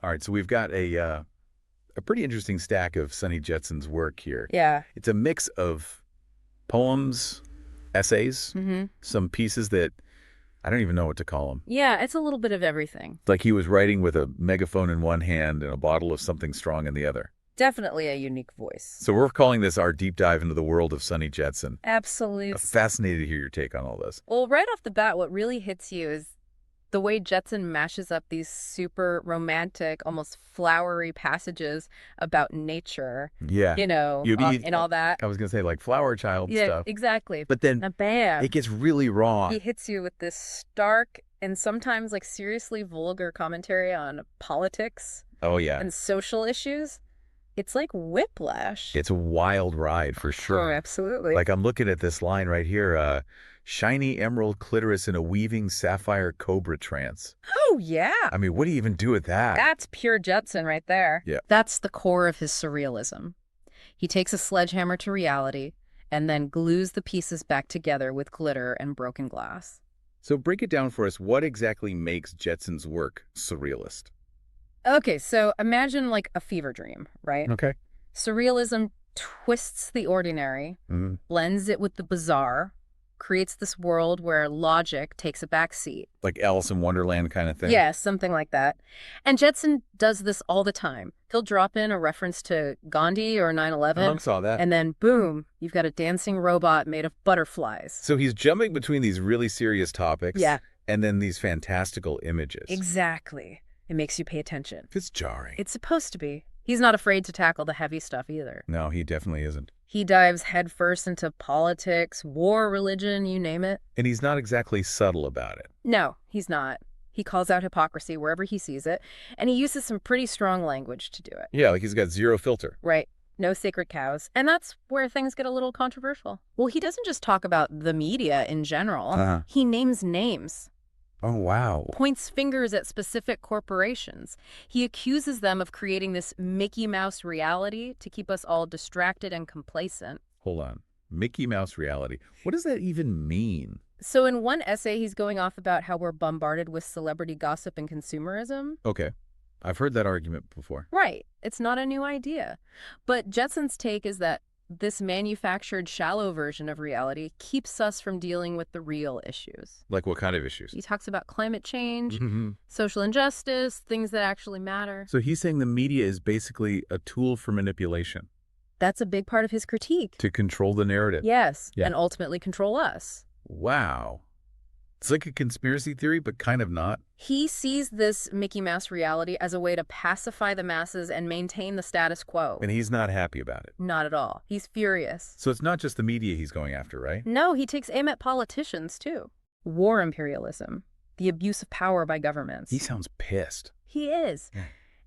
All right, so we've got a pretty interesting stack of Sunny Jetsun's work here. Yeah. It's a mix of poems, essays, Mm-hmm. some pieces that I don't even know what to call them. Yeah, it's a little bit of everything. Like he was writing with a megaphone in one hand and a bottle of something strong in the other. Definitely a unique voice. So we're calling this our deep dive into the world of Sunny Jetsun. Absolutely. Fascinated to hear your take on all this. Well, right off the bat, what really hits you is the way Jetson mashes up these super romantic, almost flowery passages about nature, Yeah. and all that. I was going to say like flower child Yeah, stuff. exactly. But then Now, bam, it gets really raw. he hits you with this stark and sometimes like seriously vulgar commentary on politics Oh, yeah. and social issues. It's like Whiplash. It's a wild ride for Oh, sure. absolutely. Like I'm looking at this line right here, shiny emerald clitoris in a weaving sapphire cobra trance. Oh, yeah. I mean, what do you even do with that? That's pure Jetson right there. Yeah. That's the core of his surrealism. He takes a sledgehammer to reality and then glues the pieces back together with glitter and broken glass. So break it down for us. What exactly makes Jetson's work surrealist? Okay, so imagine like a fever dream, right? Okay. Surrealism twists the ordinary, blends it with the bizarre, creates this world where logic takes a back seat. Like Alice in Wonderland kind of thing? Yeah, something like that. And Jetson does this all the time. He'll drop in a reference to Gandhi or 9/11. I saw that. And then, boom, you've got a dancing robot made of butterflies. So he's jumping between these really serious topics Yeah. and then these fantastical images. Exactly. It makes you pay attention. It's jarring. It's supposed to be. He's not afraid to tackle the heavy stuff either. No, he definitely isn't. He dives headfirst into politics, war, religion, you name it. And he's not exactly subtle about it. No, he's not. He calls out hypocrisy wherever he sees it, and he uses some pretty strong language to do it. Yeah, like he's got zero filter. Right. No sacred cows. And that's where things get a little controversial. Well, he doesn't just talk about the media in general. He names names. Oh, wow. Points fingers at specific corporations. He accuses them of creating this Mickey Mouse reality to keep us all distracted and complacent. Hold on. Mickey Mouse reality. What does that even mean? So in one essay, he's going off about how we're bombarded with celebrity gossip and consumerism. Okay. I've heard that argument before. Right. It's not a new idea. But Jetson's take is that this manufactured shallow version of reality keeps us from dealing with the real issues. Like what kind of issues? He talks about climate change, social injustice, things that actually matter. So he's saying the media is basically a tool for manipulation. That's a big part of his critique. To control the narrative. Yes, Yeah. and ultimately control us. Wow. It's like a conspiracy theory, but kind of not. He sees this Mickey Mouse reality as a way to pacify the masses and maintain the status quo. And he's not happy about it. Not at all. He's furious. So it's not just the media he's going after, right? No, he takes aim at politicians, too. War imperialism, the abuse of power by governments. He sounds pissed. He is. Yeah.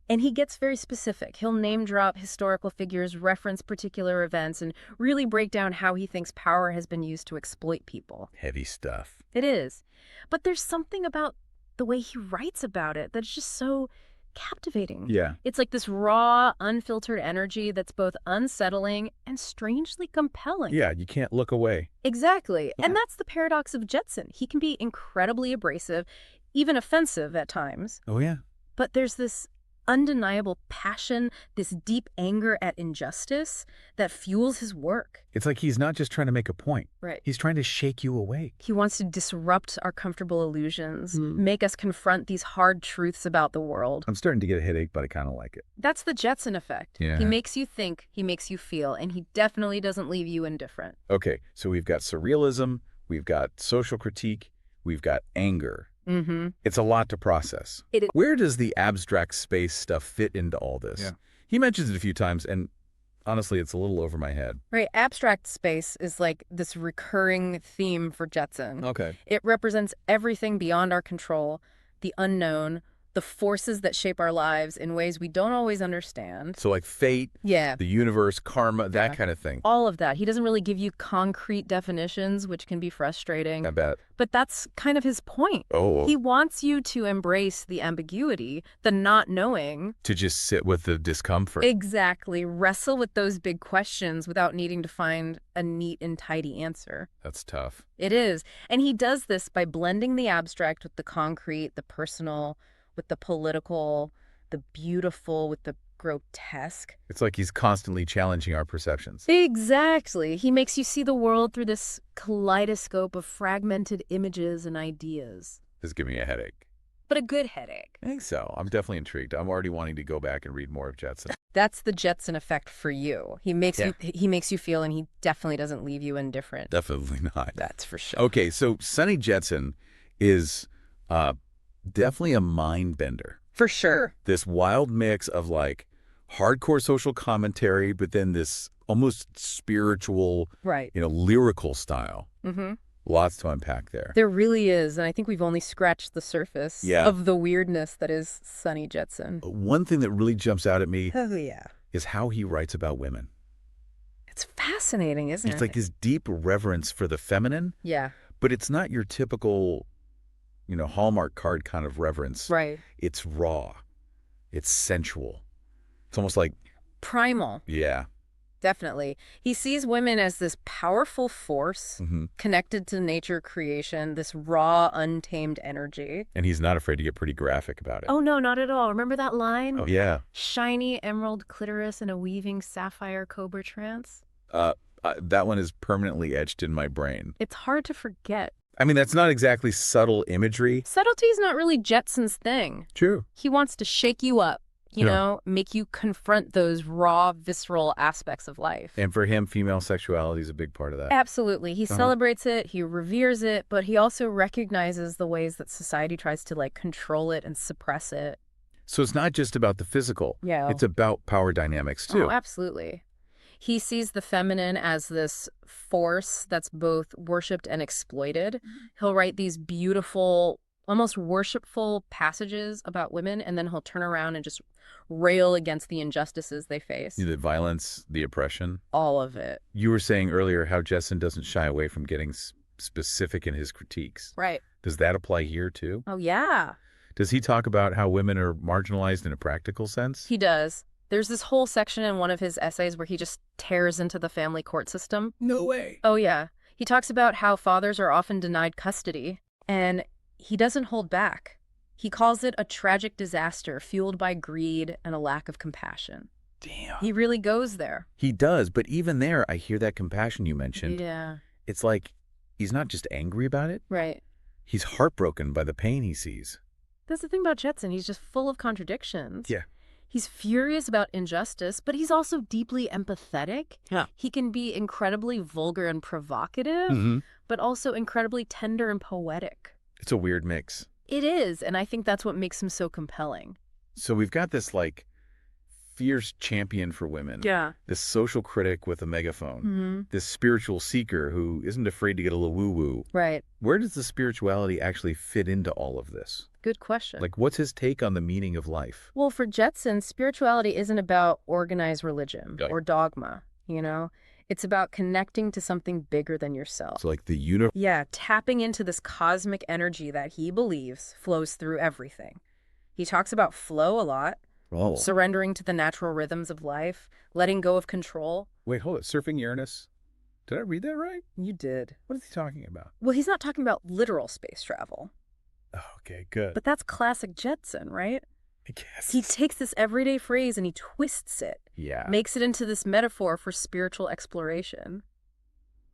And he gets very specific. He'll name drop historical figures, reference particular events, and really break down how he thinks power has been used to exploit people. Heavy stuff. It is. But there's something about the way he writes about it that's just so captivating. Yeah. It's like this raw, unfiltered energy that's both unsettling and strangely compelling. Yeah, you can't look away. Exactly. Yeah. And that's the paradox of Jetson. He can be incredibly abrasive, even offensive at times. Oh, yeah. But there's this undeniable passion, this deep anger at injustice that fuels his work. It's like he's not just trying to make a point. Right. He's trying to shake you awake. He wants to disrupt our comfortable illusions, make us confront these hard truths about the world. I'm starting to get a headache, but I kind of like it. That's the Jetson effect. Yeah. He makes you think, he makes you feel, and he definitely doesn't leave you indifferent. Okay, so we've got surrealism, we've got social critique, we've got anger. Mm-hmm. It's a lot to process. It is. Where does the abstract space stuff fit into all this? Yeah. He mentions it a few times, and honestly, it's a little over my head. Right. Abstract space is like this recurring theme for Jetson. Okay. It represents everything beyond our control, the unknown, the forces that shape our lives in ways we don't always understand. So like fate, Yeah. the universe, karma, that Yeah. kind of thing. All of that. He doesn't really give you concrete definitions, which can be frustrating. I bet. But that's kind of his point. Oh, He wants you to embrace the ambiguity, the not knowing. to just sit with the discomfort. Exactly. Wrestle with those big questions without needing to find a neat and tidy answer. That's tough. It is. And he does this by blending the abstract with the concrete, the personal, with the political, the beautiful with the grotesque. It's like he's constantly challenging our perceptions. Exactly. He makes you see the world through this kaleidoscope of fragmented images and ideas. This is giving me a headache. But a good headache. I think so. I'm definitely intrigued. I'm already wanting to go back and read more of Jetson. That's the Jetson effect for you. He makes Yeah. he makes you feel, and he definitely doesn't leave you indifferent. Definitely not. That's for sure. Okay, so Sunny Jetson is definitely a mind bender. For sure. This wild mix of like hardcore social commentary, but then this almost spiritual, Right. lyrical style. Mm-hmm. Lots to unpack there. There really is, and I think we've only scratched the surface Yeah. of the weirdness that is Sunny Jetson. One thing that really jumps out at me Oh, yeah. is how he writes about women. It's fascinating, isn't it? It's like his deep reverence for the feminine, Yeah, but it's not your typical, Hallmark card kind of reverence. right. It's raw. It's sensual. It's almost like, Primal, yeah. definitely. He sees women as this powerful force Hmm. connected to nature creation, this raw, untamed energy. And he's not afraid to get pretty graphic about it. Oh, no, not at all. Remember that line? Oh, yeah. Shiny emerald clitoris in a weaving sapphire cobra trance? That one is permanently etched in my brain. It's hard to forget. I mean, that's not exactly subtle imagery. Subtlety's not really Jetson's thing. True. He wants to shake you up, Yeah. make you confront those raw, visceral aspects of life. And for him, female sexuality is a big part of that. Absolutely. He celebrates it, he reveres it, but he also recognizes the ways that society tries to, control it and suppress it. So it's not just about the physical. Yeah. It's about power dynamics, too. Oh, absolutely. He sees the feminine as this force that's both worshipped and exploited. He'll write these beautiful, almost worshipful passages about women, and then he'll turn around and just rail against the injustices they face. The violence, the oppression. All of it. You were saying earlier how Jetson doesn't shy away from getting specific in his critiques. Right. Does that apply here, too? Oh, yeah. Does he talk about how women are marginalized in a practical sense? He does. There's this whole section in one of his essays where he just tears into the family court system. No way. Oh, yeah. He talks about how fathers are often denied custody, and he doesn't hold back. He calls it a tragic disaster fueled by greed and a lack of compassion. Damn. He really goes there. He does, but even there, I hear that compassion you mentioned. Yeah. It's like he's not just angry about it. Right. He's heartbroken by the pain he sees. That's the thing about Jetson. He's just full of contradictions. Yeah. He's furious about injustice, but he's also deeply empathetic. Yeah. He can be incredibly vulgar and provocative, Mm-hmm. but also incredibly tender and poetic. It's a weird mix. It is, and I think that's what makes him so compelling. So we've got this fierce champion for women. Yeah. This social critic with a megaphone. Mm-hmm. This spiritual seeker who isn't afraid to get a little woo-woo. Right. Where does the spirituality actually fit into all of this? Good question. What's his take on the meaning of life? Well, for Jetson, spirituality isn't about organized religion Right. or dogma, It's about connecting to something bigger than yourself. So the universe. Yeah, tapping into this cosmic energy that he believes flows through everything. He talks about flow a lot, Oh. surrendering to the natural rhythms of life, letting go of control. Wait, hold it. Surfing Uranus? Did I read that right? You did. What is he talking about? Well, he's not talking about literal space travel, Oh, okay, good. but that's classic Jetson, right? I guess. He takes this everyday phrase and he twists it, Yeah. makes it into this metaphor for spiritual exploration.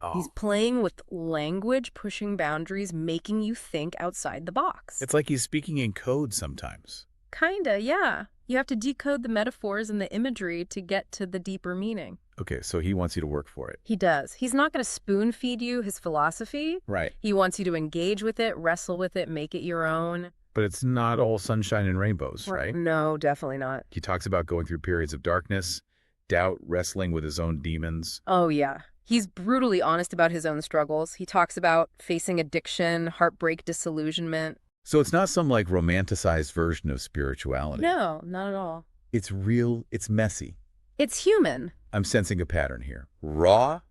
Oh. He's playing with language, pushing boundaries, making you think outside the box. It's like he's speaking in code sometimes. Kinda, yeah. You have to decode the metaphors and the imagery to get to the deeper meaning. Okay, so he wants you to work for it. He does. He's not going to spoon feed you his philosophy. Right. He wants you to engage with it, wrestle with it, make it your own. But it's not all sunshine and rainbows, right? No, definitely not. He talks about going through periods of darkness, doubt, wrestling with his own demons. Oh, yeah. He's brutally honest about his own struggles. He talks about facing addiction, heartbreak, disillusionment. So it's not some romanticized version of spirituality. No, not at all. It's real, it's messy. It's human. I'm sensing a pattern here. Raw,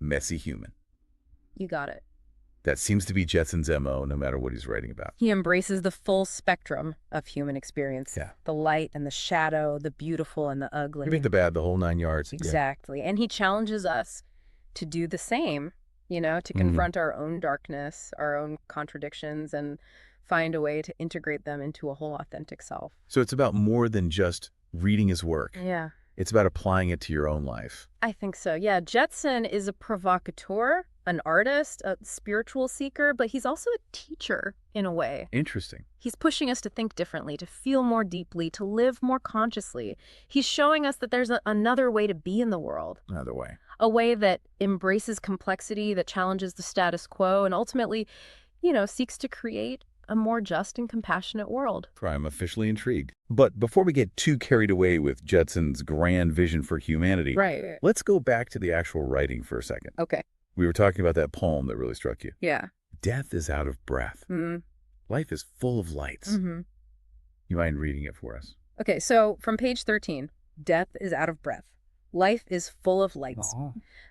messy human. You got it. That seems to be Jetson's MO no matter what he's writing about. He embraces the full spectrum of human experience. Yeah. The light and the shadow, the beautiful and the ugly. You make the bad, the whole 9 yards. Yeah. Exactly. And he challenges us to do the same, to confront our own darkness, our own contradictions, and find a way to integrate them into a whole authentic self. So it's about more than just reading his work. Yeah. It's about applying it to your own life. I think so. Yeah, Jetsun is a provocateur, an artist, a spiritual seeker, but he's also a teacher in a way. Interesting. He's pushing us to think differently, to feel more deeply, to live more consciously. He's showing us that there's another way to be in the world. Another way. A way that embraces complexity, that challenges the status quo, and ultimately, seeks to create a more just and compassionate world. I'm officially intrigued. But before we get too carried away with Jetsun's grand vision for humanity, Right. let's go back to the actual writing for a second. Okay. We were talking about that poem that really struck you. Yeah. Death is out of breath. Mm-hmm. Life is full of lights. Mm-hmm. You mind reading it for us? Okay, so from page 13, death is out of breath. Life is full of lights.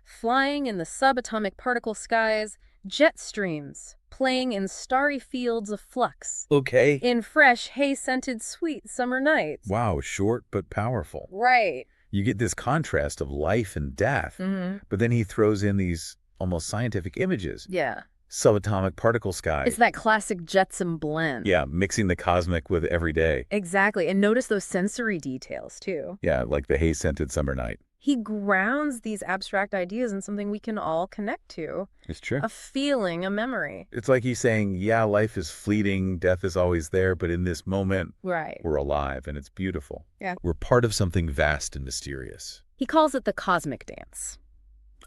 Flying in the subatomic particle skies, jet streams, playing in starry fields of flux. Okay. In fresh, hay-scented, sweet summer nights. Wow, short but powerful. Right. You get this contrast of life and death, Mm-hmm. but then he throws in these almost scientific images. Yeah. Subatomic particle sky. It's that classic Jetsun blend. Yeah, mixing the cosmic with everyday. Exactly. And notice those sensory details, too. Yeah, like the hay-scented summer night. He grounds these abstract ideas in something we can all connect to. It's true. A feeling, a memory. It's like he's saying, yeah, life is fleeting, death is always there, but in this moment, Right. we're alive and it's beautiful. Yeah. We're part of something vast and mysterious. He calls it the cosmic dance.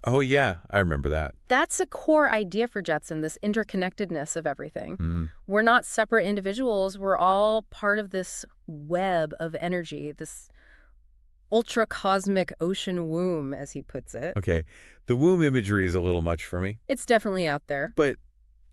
Oh, yeah, I remember that. That's a core idea for Jetsun, this interconnectedness of everything. Mm. We're not separate individuals. We're all part of this web of energy, this ultra-cosmic ocean womb, as he puts it. Okay, the womb imagery is a little much for me, It's definitely out there. but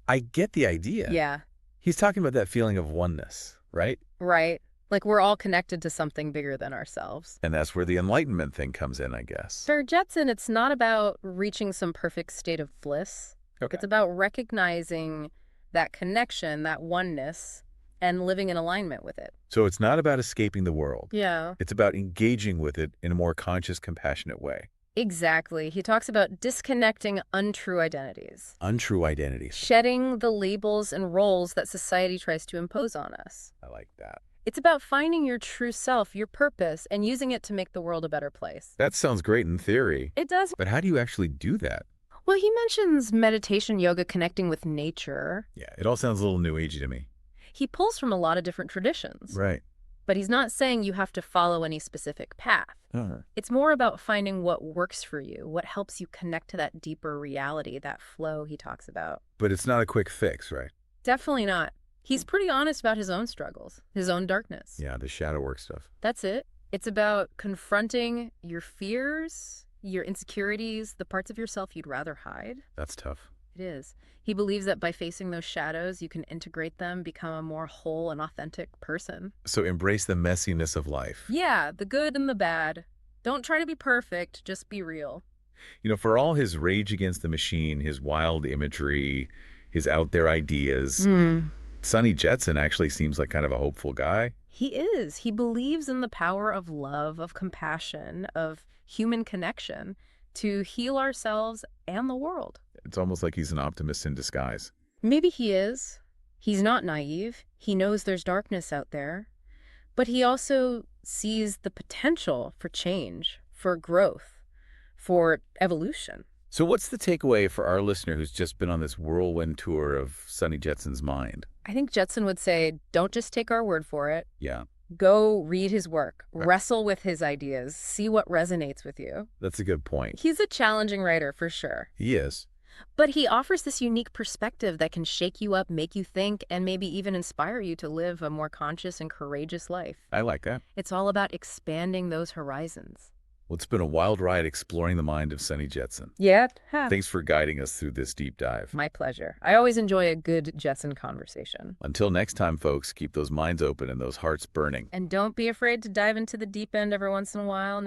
I get the idea. Yeah, He's talking about that feeling of oneness, right? right. Like we're all connected to something bigger than ourselves. And that's where the enlightenment thing comes in, I guess. For Jetsun, it's not about reaching some perfect state of bliss. Okay. It's about recognizing that connection, that oneness, and living in alignment with it. So it's not about escaping the world. Yeah. It's about engaging with it in a more conscious, compassionate way. Exactly. He talks about disconnecting untrue identities, Untrue identities. shedding the labels and roles that society tries to impose on us. I like that. It's about finding your true self, your purpose, and using it to make the world a better place. That sounds great in theory, It does. but how do you actually do that? Well, he mentions meditation, yoga, connecting with nature. Yeah, it all sounds a little new agey to me. He pulls from a lot of different traditions, Right. but he's not saying you have to follow any specific path. It's more about finding what works for you, what helps you connect to that deeper reality, that flow he talks about. But it's not a quick fix, right? Definitely not. He's pretty honest about his own struggles, his own darkness. Yeah, the shadow work stuff. That's it. It's about confronting your fears, your insecurities, the parts of yourself you'd rather hide. That's tough. It is. He believes that by facing those shadows, you can integrate them, become a more whole and authentic person. So embrace the messiness of life. Yeah, the good and the bad. Don't try to be perfect, just be real. You know, for all his rage against the machine, his wild imagery, his out there ideas, Sunny Jetsun actually seems like kind of a hopeful guy. He is. He believes in the power of love, of compassion, of human connection to heal ourselves and the world. It's almost like he's an optimist in disguise. Maybe he is. He's not naive. He knows there's darkness out there. But he also sees the potential for change, for growth, for evolution. So what's the takeaway for our listener who's just been on this whirlwind tour of Sunny Jetsun's mind? I think Jetsun would say, don't just take our word for it. Yeah, Go read his work, Right. wrestle with his ideas, see what resonates with you. that's a good point. He's a challenging writer for sure. He is. But he offers this unique perspective that can shake you up, make you think, and maybe even inspire you to live a more conscious and courageous life. I like that. It's all about expanding those horizons. Well, it's been a wild ride exploring the mind of Sunny Jetsun. Yeah. Thanks for guiding us through this deep dive. My pleasure. I always enjoy a good Jetsun conversation. Until next time, folks, keep those minds open and those hearts burning. And don't be afraid to dive into the deep end every once in a while.